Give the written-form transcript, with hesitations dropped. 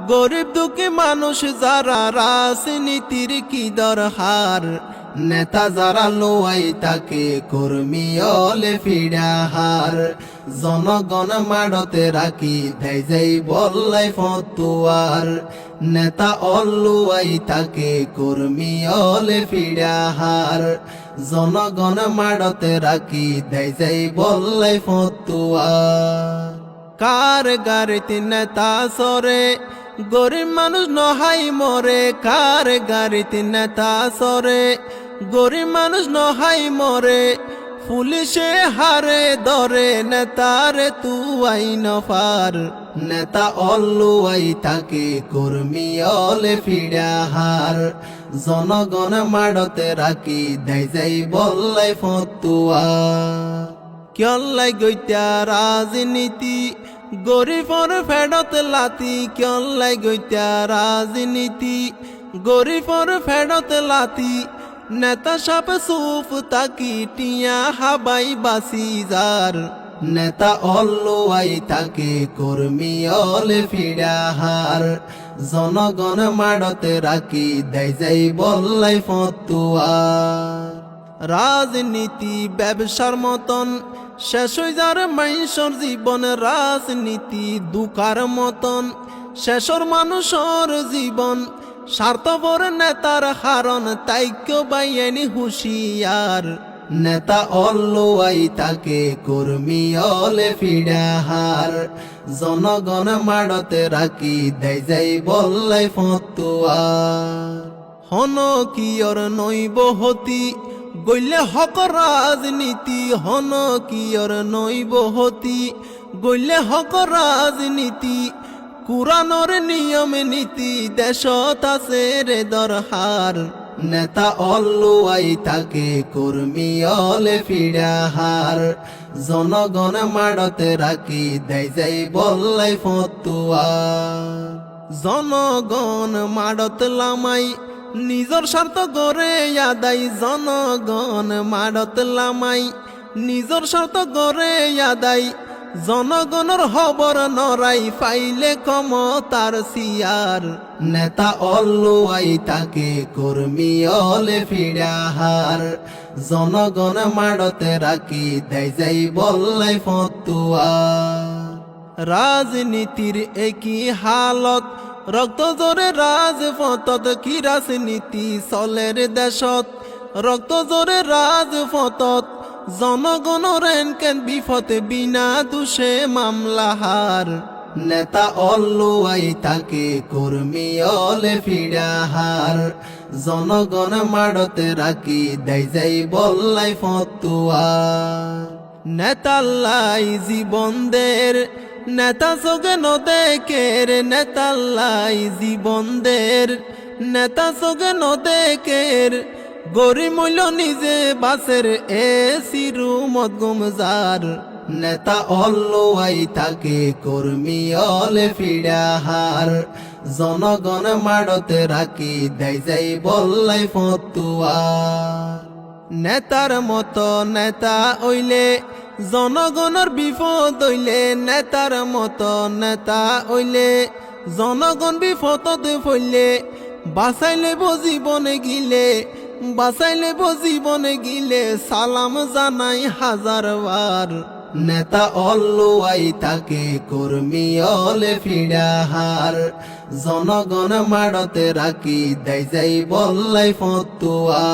গরিব দুঃখী মানুষ যারা রাজনীতির কি দরহার নেতা যারা লোয়াই তাকে কর্মী অলে ফিডাহার জনগণ মাড়তে রাখি দেয় যাই বললাই ফতুয়ার নেতা অলুয়াই তাকে কর্মী অলে ফিডাহার জনগণ মাড়তে রাখি দেয় যাই বললাই ফতুয়ার কার গাড়িতে নেতা সরে গরিব মানুষ নহাই মরে কার গাড়িতে নেতা সরে গরিব মানুষ নহাই মরে পুলিশে হারে ধরে নেতারে তুয়াই নফার নেতা অলুয়াই তাকে কর্মী অলে ফিডাহার জনগণ মাড়তে রাখি দেয় যাই বললাই ফতুয়া কেলাই গইতা রাজনীতি গরিবর ফেডত লাতি কেলাই গইতা রাজনীতি গরিবর ফেডত লাতি নেতা সাপ সুফ তাকি টিয়া হাবাই বাসি যার নেতা অলুয়াই তাকে কর্মী অলে ফিডাহার জনগণ মাড়তে রাখি দেয় যাই বললাই ফতুয়া রাজনীতি ব্যবসার মতন শেষ হয়ে যার মানুষের জীবন রাজনীতি দুকার মতন শেষর মানুষের জীবন স্বার্থপর নেতার হারণ তাইক্য বাইয়ানি হুশিয়ার নেতা অলুয়াই তাকে কর্মী অলে ফিডাহার জনগণ মাড়তে রাখি দেয় যাই বললাই ফতুয়া হন কিয়র নইব হতি গইলে হক রাজনীতি হন কিয়র নইব হতি গইলে হক রাজনীতি কুরানোর নিয়ম নীতি দেশত আছে রে দরহার নেতা অলুয়াই তাকে কর্মী অলে ফিডাহার জনগণ মাড়তে রাখি দেয় যাই বললাই ফতুয়া জনগণ মাড়ত লামাই নিজর স্বার্থ গড়ে আদাই জনগণ মাড়ত লামাই নিজর স্বার্থ গড়ে আদাই জনগণর খবর নরাই পাইলে ক্ষমতার সিয়ার নেতা অলুয়াই তাকে কর্মী অলে ফিডাহার জনগণ মাড়তে রাখি দেয় যাই বললাই ফতুয়া রাজনীতির একই হালত রক্ত জোরে রাজপথত কি রাজনীতি চলের দেশত রক্ত জোরে রাজপথত জনগণর এনকেন বিপদে বিনা দোষে মামলাহার নেতা অলুয়াই তাকে কর্মী অলে ফিডাহার জনগণ মাড়তে রাখি দেয় যাই বললাই ফতুয়া নেতাল্লাই জীবনদের নেতা চোখে নদেকের নেতাল্লাই জীবনদের নেতা চোখে নদেকের গরি মূল্য নিজে বাসের এ সিরু মদগুমজার নেতা অলুয়াই তাকে কর্মী অলে ফিডাহার জনগণ মাড়তে রাখি দেয় যাই বললাই ফতুয়া নেতার মতো নেতা ওইলে জনগণের বিপদ হইলে নেতার মতো নেতা হইলে জনগণ বিপদে পড়লে বাঁচাইলে জীবনে গিলে বাঁচাইলে জীবনে গিলে সালাম জানাই হাজার বার নেতা অলুয়াই তাকে কর্মী অলে ফিডাহার জনগণ মাড়তে রাখি দেয় যাই বললাই ফতুয়া